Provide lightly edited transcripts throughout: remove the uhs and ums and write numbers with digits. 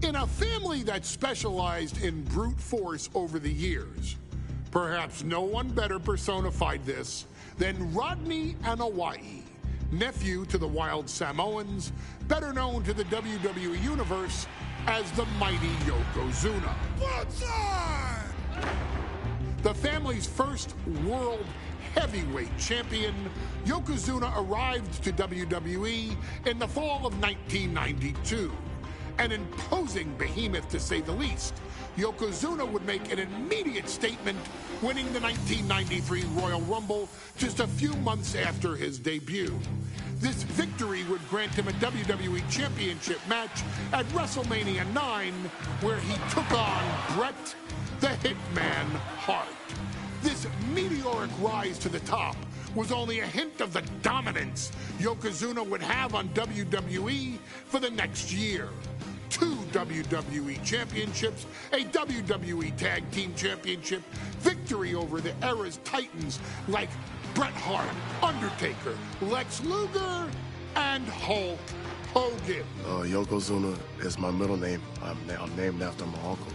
In a family that specialized in brute force over the years, perhaps no one better personified this than Rodney Wwe2k25, nephew to the Wild Samoans, better known to the WWE Universe as the mighty Yokozuna. The family's first world heavyweight champion, Yokozuna arrived to WWE in the fall of 1992. An imposing behemoth, to say the least, Yokozuna would make an immediate statement, winning the 1993 Royal Rumble just a few months after his debut. This victory would grant him a WWE Championship match at WrestleMania 9, where he took on Bret the Hitman Hart. This meteoric rise to the top was only a hint of the dominance Yokozuna would have on WWE for the next year. 2 WWE championships, a WWE Tag Team Championship, victory over the era's titans like Bret Hart, Undertaker, Lex Luger, and Hulk Hogan. Yokozuna is my middle name. I'm named after my uncle.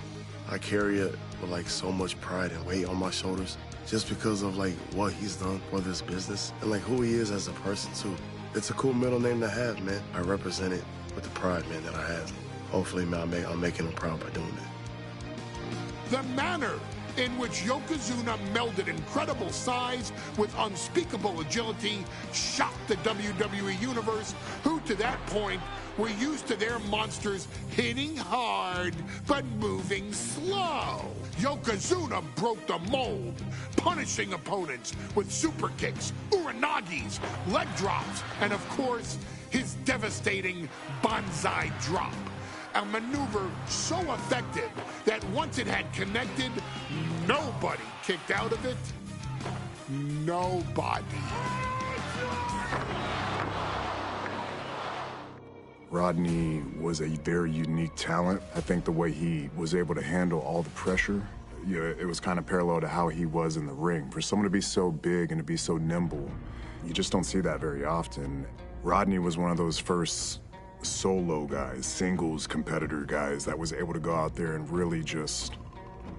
I carry it with like so much pride and weight on my shoulders just because of like what he's done for this business and like who he is as a person too. It's a cool middle name to have, man. I represent it with the pride, man, that I have. Hopefully, man, I'm making him proud by doing it. The manner in which Yokozuna melded incredible size with unspeakable agility shocked the WWE Universe, who to that point were used to their monsters hitting hard but moving slow. Yokozuna broke the mold, punishing opponents with super kicks, uranagis, leg drops, and of course, his devastating banzai drop. A maneuver so effective that once it had connected, nobody kicked out of it. Nobody. Rodney was a very unique talent. I think the way he was able to handle all the pressure, it was kind of parallel to how he was in the ring. For someone to be so big and to be so nimble, you just don't see that very often. Rodney was one of those first solo guys, singles competitor guys that was able to go out there and really just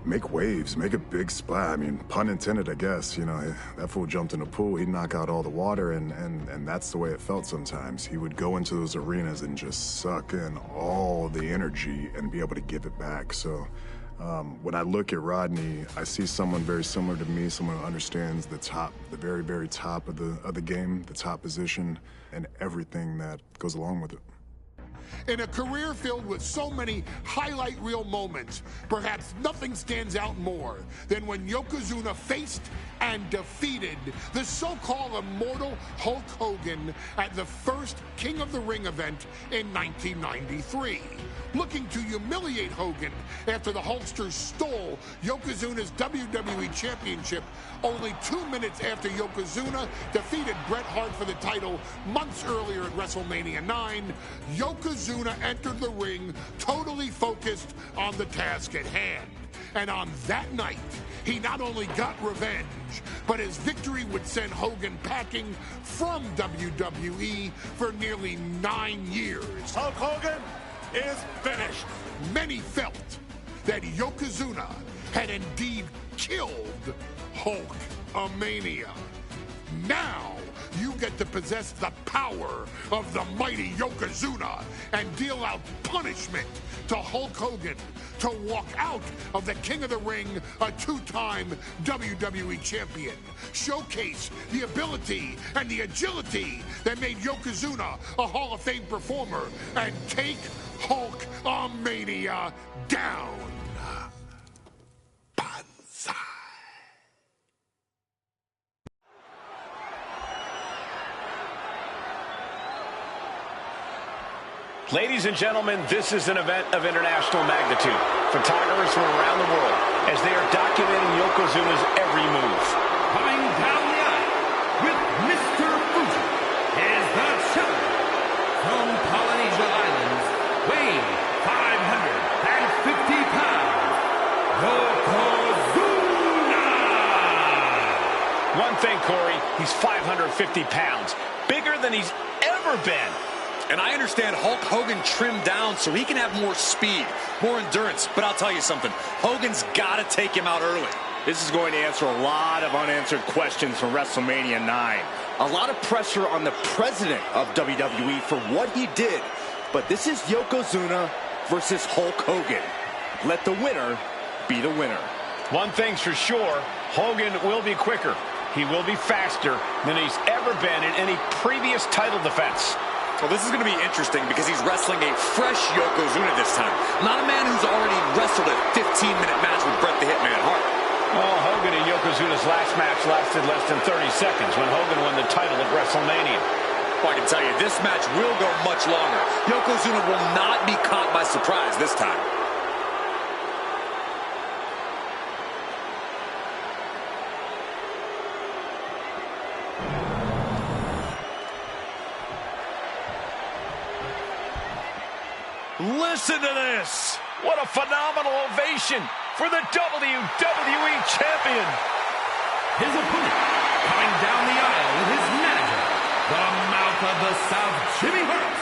make waves, make a big splash. I mean, pun intended, I guess. You know, that fool jumped in a pool, he'd knock out all the water, and that's the way it felt sometimes. He would go into those arenas and just suck in all the energy and be able to give it back. So when I look at Rodney, I see someone very similar to me, someone who understands the top, the very, very top of the game, the top position, and everything that goes along with it. In a career filled with so many highlight reel moments, perhaps nothing stands out more than when Yokozuna faced and defeated the so-called immortal Hulk Hogan at the first King of the Ring event in 1993. Looking to humiliate Hogan after the Hulkster stole Yokozuna's WWE Championship only 2 minutes after Yokozuna defeated Bret Hart for the title months earlier at WrestleMania 9, Yokozuna entered the ring totally focused on the task at hand. And on that night, he not only got revenge, but his victory would send Hogan packing from WWE for nearly 9 years. Hulk Hogan is finished. Many felt that Yokozuna had indeed killed Hulkamania. Now, you get to possess the power of the mighty Yokozuna and deal out punishment to Hulk Hogan to walk out of the King of the Ring, a 2-time WWE champion. Showcase the ability and the agility that made Yokozuna a Hall of Fame performer and take Hulkamania down. Banzai. Ladies and gentlemen, this is an event of international magnitude. Photographers from around the world as they are documenting Yokozuna's every move. Coming down the aisle with Mr. Fuji is the challenger from Polynesia Islands, weighing 550 pounds, Yokozuna! One thing, Corey, he's 550 pounds, bigger than he's ever been. And I understand Hulk Hogan trimmed down so he can have more speed, more endurance. But I'll tell you something, Hogan's got to take him out early. This is going to answer a lot of unanswered questions from WrestleMania 9. A lot of pressure on the president of WWE for what he did. But this is Yokozuna versus Hulk Hogan. Let the winner be the winner. One thing's for sure, Hogan will be quicker. He will be faster than he's ever been in any previous title defense. Well, this is going to be interesting because he's wrestling a fresh Yokozuna this time. Not a man who's already wrestled a 15-minute match with Bret the Hitman Hart. Well, Hogan and Yokozuna's last match lasted less than 30 seconds when Hogan won the title at WrestleMania. Well, I can tell you, this match will go much longer. Yokozuna will not be caught by surprise this time. Listen to this! What a phenomenal ovation for the WWE Champion! His opponent, coming down the aisle with his manager, the Mouth of the South, Jimmy Hart,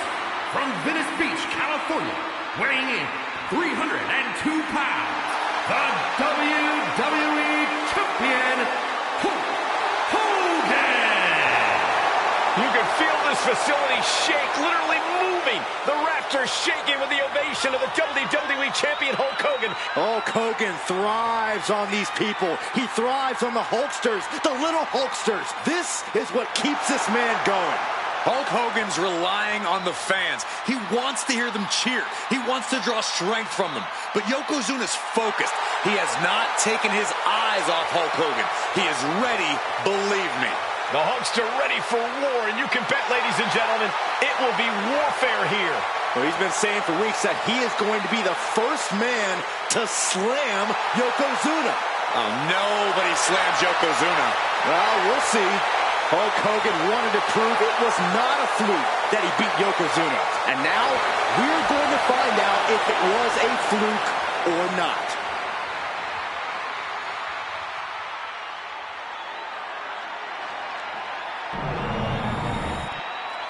from Venice Beach, California, weighing in 302 pounds, the WWE Champion, Hulk Hogan! You can feel this facility shake, literally moving. The rafters shaking with the ovation of the WWE Champion Hulk Hogan. Hulk Hogan thrives on these people. He thrives on the Hulksters, the little Hulksters. This is what keeps this man going. Hulk Hogan's relying on the fans. He wants to hear them cheer. He wants to draw strength from them. But Yokozuna's focused. He has not taken his eyes off Hulk Hogan. He is ready, believe me. The Hulkster ready for war, and you can bet, ladies and gentlemen, it will be warfare here. Well, he's been saying for weeks that he is going to be the first man to slam Yokozuna. Oh, nobody slams Yokozuna. Well, we'll see. Hulk Hogan wanted to prove it was not a fluke that he beat Yokozuna. And now, we're going to find out if it was a fluke or not.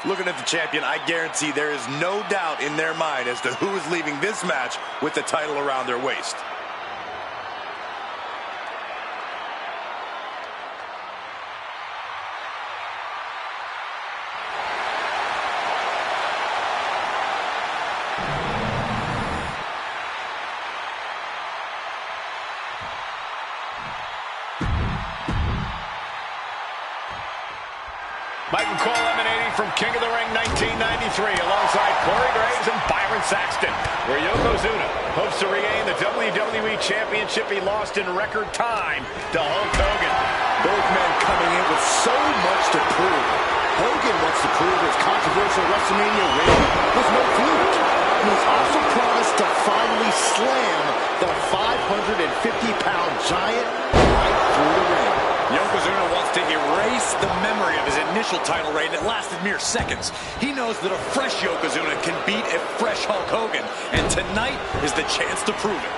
Looking at the champion, I guarantee there is no doubt in their mind as to who is leaving this match with the title around their waist. Michael Cole emanating from King of the Ring 1993 alongside Corey Graves and Byron Saxton, where Yokozuna hopes to regain the WWE Championship he lost in record time to Hulk Hogan. Both men coming in with so much to prove. Hogan wants to prove his controversial WrestleMania win was no fluke. He's also promised to finally slam the 550-pound giant right through the ring. Yokozuna wants to erase the memory of his initial title reign that lasted mere seconds. He knows that a fresh Yokozuna can beat a fresh Hulk Hogan, and tonight is the chance to prove it.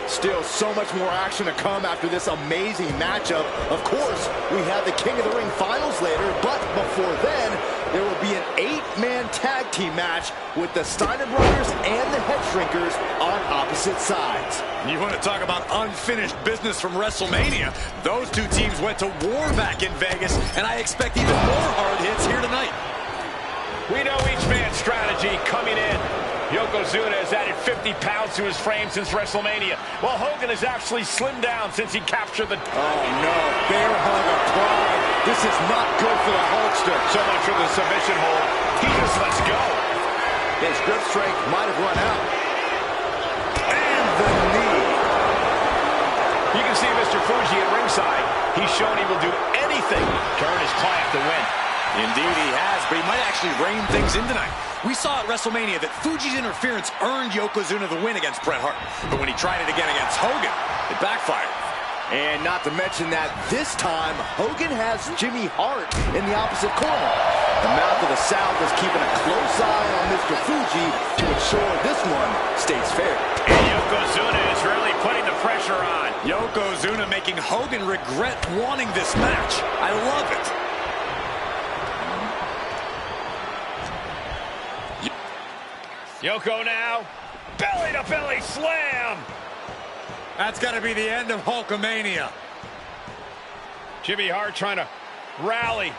Still so much more action to come after this amazing matchup. Of course, we have the King of the Ring finals later, but before then, there will be an 8-man tag team match with the Steiner Brothers and the Head Shrinkers on opposite sides. You want to talk about unfinished business from WrestleMania? Those two teams went to war back in Vegas, and I expect even more hard hits here tonight. We know each man's strategy coming in. Yokozuna has added 50 pounds to his frame since WrestleMania, while Hogan has actually slimmed down since he captured the... Oh, no. Bear hug of pride. This is not good for the Hulkster. So much for the submission hold. He just lets go. His grip strength might have run out. And the knee. You can see Mr. Fuji at ringside. He's shown he will do anything to earn his client to win. Indeed he has, but he might actually rein things in tonight. We saw at WrestleMania that Fuji's interference earned Yokozuna the win against Bret Hart. But when he tried it again against Hogan, it backfired. And not to mention that this time, Hogan has Jimmy Hart in the opposite corner. The Mouth of the South is keeping a close eye on Mr. Fuji to ensure this one stays fair. And Yokozuna is really putting the pressure on. Yokozuna making Hogan regret wanting this match. I love it. Yoko now. Belly-to-belly slam. That's got to be the end of Hulkamania. Jimmy Hart trying to rally.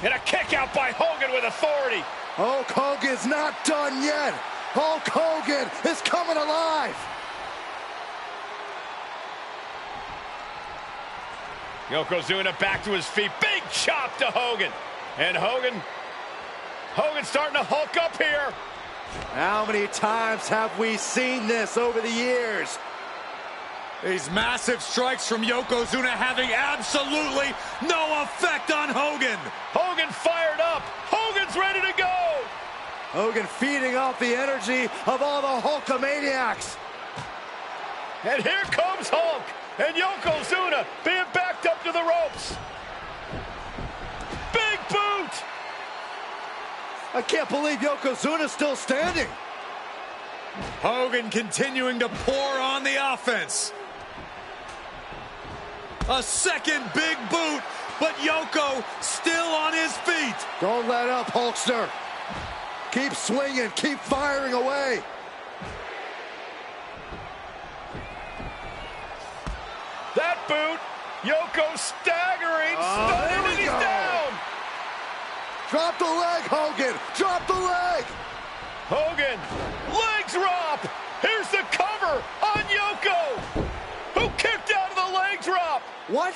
And a kick out by Hogan with authority. Hulk Hogan's not done yet. Hulk Hogan is coming alive. Yokozuna back to his feet. Big chop to Hogan. And Hogan's starting to hulk up here. How many times have we seen this over the years? These massive strikes from Yokozuna having absolutely no effect on Hogan. Hogan fired up. Hogan's ready to go. Hogan feeding off the energy of all the Hulkamaniacs. And here comes Hulk. And Yokozuna being backed up to the ropes. Big boot. I can't believe Yokozuna's still standing. Hogan continuing to pour on the offense. A second big boot, but Yoko still on his feet. Don't let up, Hulkster. Keep swinging, keep firing away. That boot, Yoko staggering, stunning, and he's down. Drop the leg, Hogan. Drop the leg. Hogan, leg drop. Here's the cover on Yoko, who kicked out of the leg drop. What?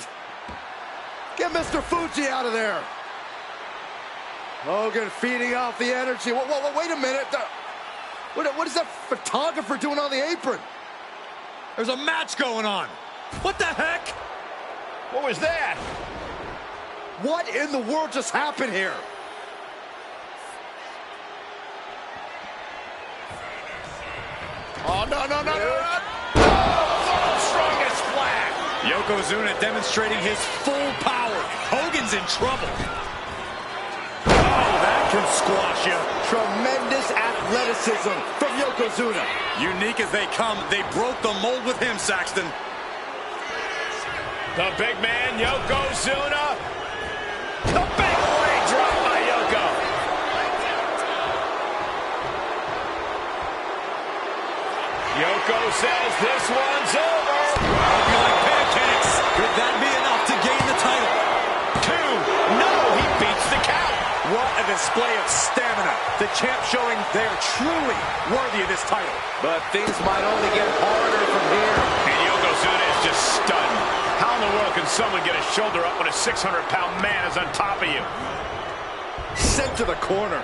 Get Mr. Fuji out of there. Hogan feeding off the energy. Whoa, wait a minute. What is that photographer doing on the apron? There's a match going on. What the heck? What was that? What in the world just happened here? Oh, no. Strongest flag. Yokozuna demonstrating his full power. Hogan's in trouble. Oh, that can squash you. Tremendous athleticism from Yokozuna. Unique as they come, they broke the mold with him, Saxton. The big man, Yokozuna. The big leg drop by Yoko. Yoko says this one's over. Hope you like pancakes. Could that be enough to gain the title? 2. No, he beats the count. What a display of stamina. The champ showing they are truly worthy of this title. But things might only get harder from here. And Yokozuna is just stunned. How in the world can someone get a shoulder up when a 600-pound man is on top of you? Sent to the corner.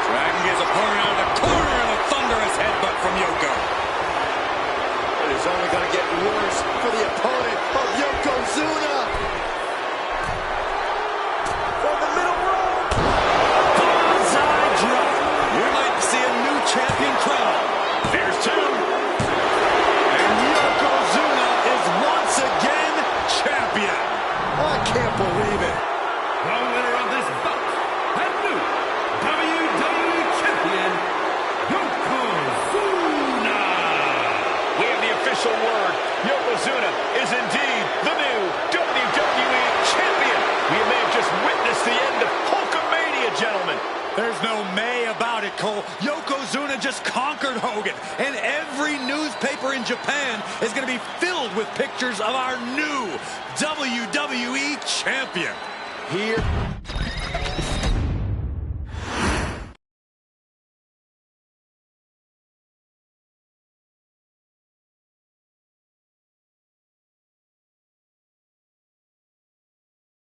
Dragging his opponent out of the corner and a thunderous headbutt from Yoko. It is only going to get worse for the opponent of Yokozuna. From the middle rope. Bonsai drop. We might see a new champion crown. There's 2. And Yokozuna is once again champion. I can't believe it. The winner of this bout, and new WWE Champion, Yokozuna. We have the official word. Yokozuna is indeed the new WWE Champion. We may have just witnessed the end of Hulkamania, gentlemen. There's no may about it, Cole. Yokozuna just conquered Hogan, and every newspaper in Japan is going to be filled with pictures of our new WWE Champion. Here